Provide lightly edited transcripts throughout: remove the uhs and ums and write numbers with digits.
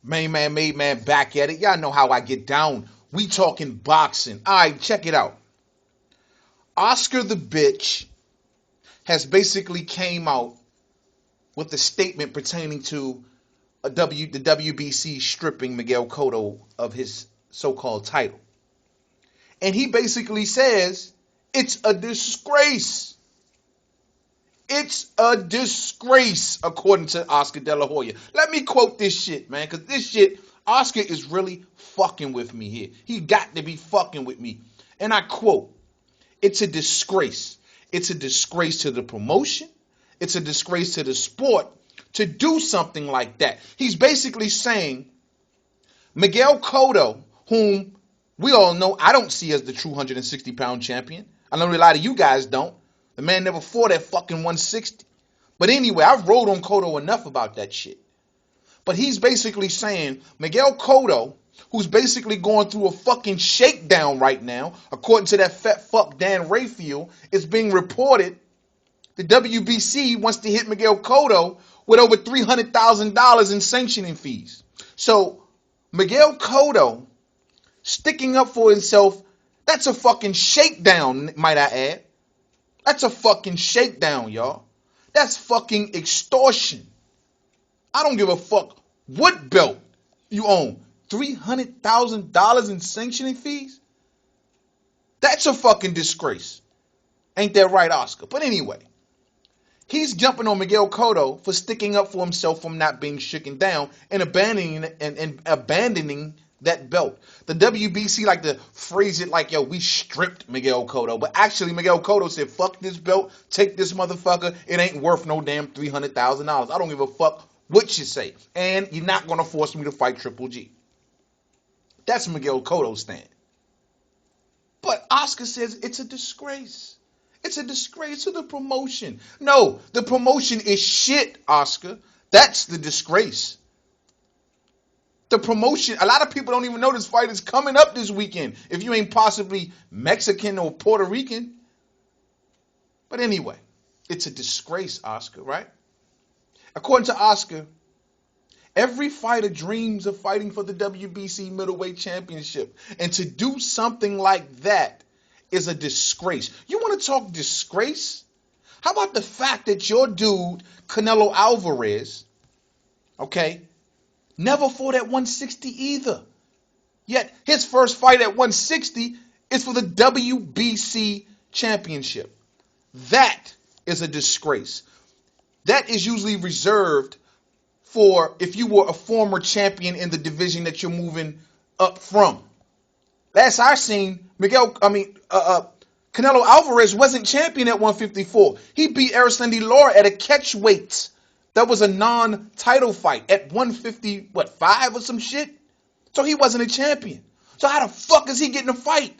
Main man, made man, back at it. Y'all know how I get down. We talking boxing. All right, check it out. Oscar the bitch has basically came out with a statement pertaining to the WBC stripping Miguel Cotto of his so-called title. And he basically says it's a disgrace. It's a disgrace, according to Oscar De La Hoya. Let me quote this shit, man, because this shit, Oscar is really fucking with me here. He got to be fucking with me. And I quote, it's a disgrace. It's a disgrace to the promotion. It's a disgrace to the sport to do something like that. He's basically saying Miguel Cotto, whom we all know I don't see as the true 160-pound champion. I know a lot of you guys don't. The man never fought at fucking 160. But anyway, I've rolled on Cotto enough about that shit. But he's basically saying Miguel Cotto, who's basically going through a fucking shakedown right now, according to that fat fuck Dan Rayfield, it's being reported the WBC wants to hit Miguel Cotto with over $300,000 in sanctioning fees. So Miguel Cotto sticking up for himself, that's a fucking shakedown, might I add. That's a fucking shakedown, y'all. That's fucking extortion. I don't give a fuck what belt you own. $300,000 in sanctioning fees? That's a fucking disgrace. Ain't that right, Oscar? But anyway, he's jumping on Miguel Cotto for sticking up for himself from not being shaken down and abandoning that belt. The WBC like to phrase it like, yo, we stripped Miguel Cotto. But actually, Miguel Cotto said, fuck this belt, take this motherfucker. It ain't worth no damn $300,000. I don't give a fuck what you say. And you're not going to force me to fight Triple G. That's Miguel Cotto's stand. But Oscar says it's a disgrace. It's a disgrace to the promotion. No, the promotion is shit, Oscar. That's the disgrace. The promotion, a lot of people don't even know this fight is coming up this weekend if you ain't possibly Mexican or Puerto Rican. But anyway, it's a disgrace, Oscar, right? According to Oscar, every fighter dreams of fighting for the WBC middleweight championship. And to do something like that is a disgrace. You want to talk disgrace? How about the fact that your dude, Canelo Alvarez, okay, never fought at 160 either. Yet his first fight at 160 is for the WBC championship. That is a disgrace. That is usually reserved for if you were a former champion in the division that you're moving up from. Last I seen, Canelo Alvarez wasn't champion at 154. He beat Erislandy Lara at a catch weight. That was a non-title fight at 155 or some shit. So he wasn't a champion. So how the fuck is he getting a fight?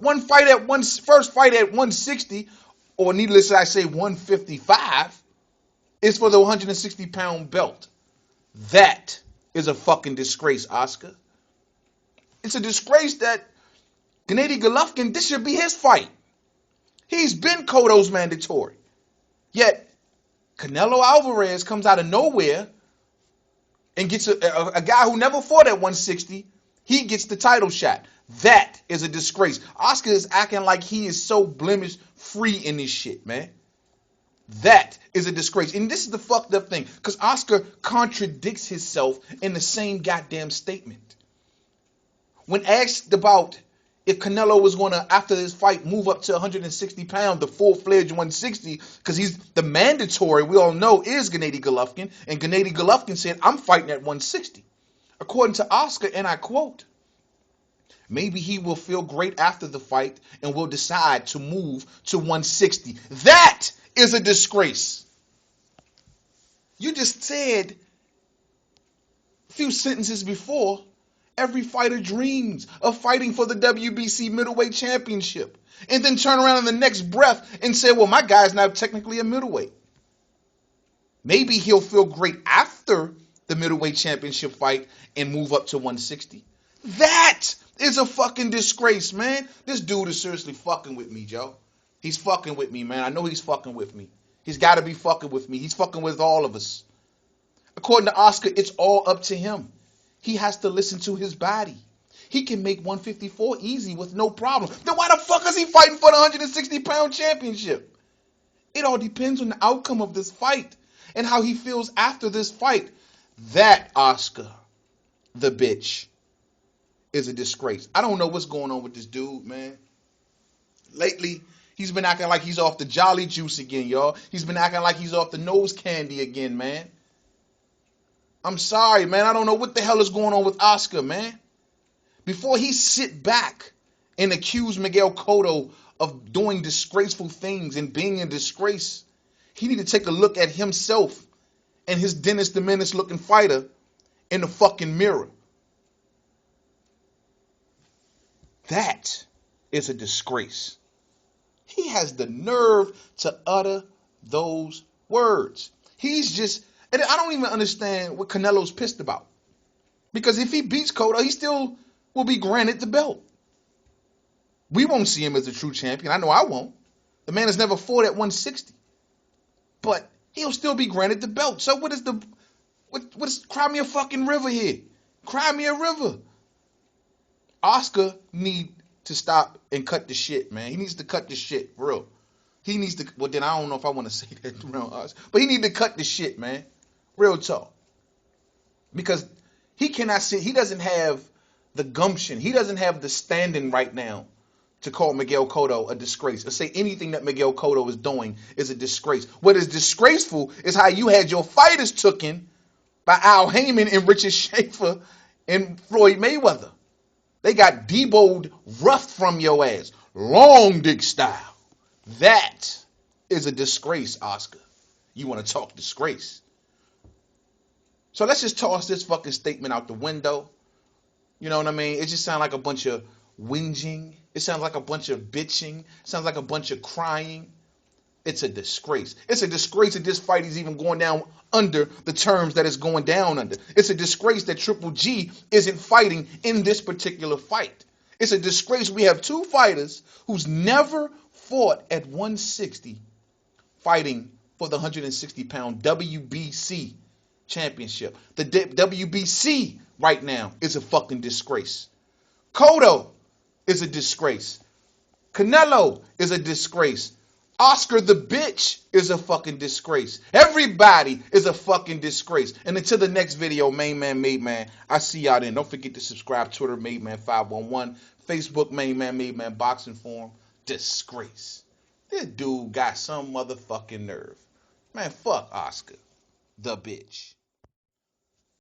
First fight at 160, or needless to say 155, is for the 160-pound belt. That is a fucking disgrace, Oscar. It's a disgrace that Gennady Golovkin, this should be his fight. He's been Cotto's mandatory. Yet Canelo Alvarez comes out of nowhere and gets a guy who never fought at 160. He gets the title shot. That is a disgrace. Oscar is acting like he is so blemish free in this shit, man. That is a disgrace. And this is the fucked up thing, because Oscar contradicts himself in the same goddamn statement. When asked about if Canelo was going to, after this fight, move up to 160 pounds, the full-fledged 160, because he's the mandatory, we all know, is Gennady Golovkin. And Gennady Golovkin said, I'm fighting at 160. According to Oscar, and I quote, maybe he will feel great after the fight and will decide to move to 160. That is a disgrace. You just said a few sentences before, every fighter dreams of fighting for the WBC middleweight championship, and then turn around in the next breath and say, well, my guy's now technically a middleweight. Maybe he'll feel great after the middleweight championship fight and move up to 160. That is a fucking disgrace, man. This dude is seriously fucking with me, Joe. He's fucking with me, man. I know he's fucking with me. He's got to be fucking with me. He's fucking with all of us. According to Oscar, it's all up to him. He has to listen to his body. He can make 154 easy with no problem. Then why the fuck is he fighting for the 160-pound championship? It all depends on the outcome of this fight and how he feels after this fight. That Oscar, the bitch, is a disgrace. I don't know what's going on with this dude, man. Lately, he's been acting like he's off the Jolly Juice again, y'all. He's been acting like he's off the nose candy again, man. I'm sorry, man. I don't know what the hell is going on with Oscar, man. Before he sit back and accuse Miguel Cotto of doing disgraceful things and being a disgrace, he need to take a look at himself and his Dennis the Menace looking fighter in the fucking mirror. That is a disgrace. He has the nerve to utter those words. He's just, and I don't even understand what Canelo's pissed about. Because if he beats Cotto, he still will be granted the belt. We won't see him as a true champion. I know I won't. The man has never fought at 160. But he'll still be granted the belt. So what is cry me a fucking river here? Cry me a river. Oscar need to stop and cut the shit, man. He needs to cut the shit, for real. He needs to, well then I don't know if I want to say that around us. But he need to cut the shit, man. Real talk. Because he cannot sit, he doesn't have the gumption. He doesn't have the standing right now to call Miguel Cotto a disgrace or say anything that Miguel Cotto is doing is a disgrace. What is disgraceful is how you had your fighters taken by Al Heyman and Richard Schaefer and Floyd Mayweather. They got deboed rough from your ass. Long dick style. That is a disgrace, Oscar. You want to talk disgrace. So let's just toss this fucking statement out the window. You know what I mean? It just sounds like a bunch of whinging. It sounds like a bunch of bitching. It sounds like a bunch of crying. It's a disgrace. It's a disgrace that this fight is even going down under the terms that it's going down under. It's a disgrace that Triple G isn't fighting in this particular fight. It's a disgrace we have two fighters who's never fought at 160 fighting for the 160-pound WBC championship. The WBC right now is a fucking disgrace. Cotto is a disgrace. Canelo is a disgrace. Oscar the bitch is a fucking disgrace. Everybody is a fucking disgrace. And until the next video, Main Man, Made Man, I see y'all then. Don't forget to subscribe. Twitter, Made Man 511. Facebook, Main Man, Made Man, Boxing Forum. Disgrace. This dude got some motherfucking nerve. Man, fuck Oscar the bitch.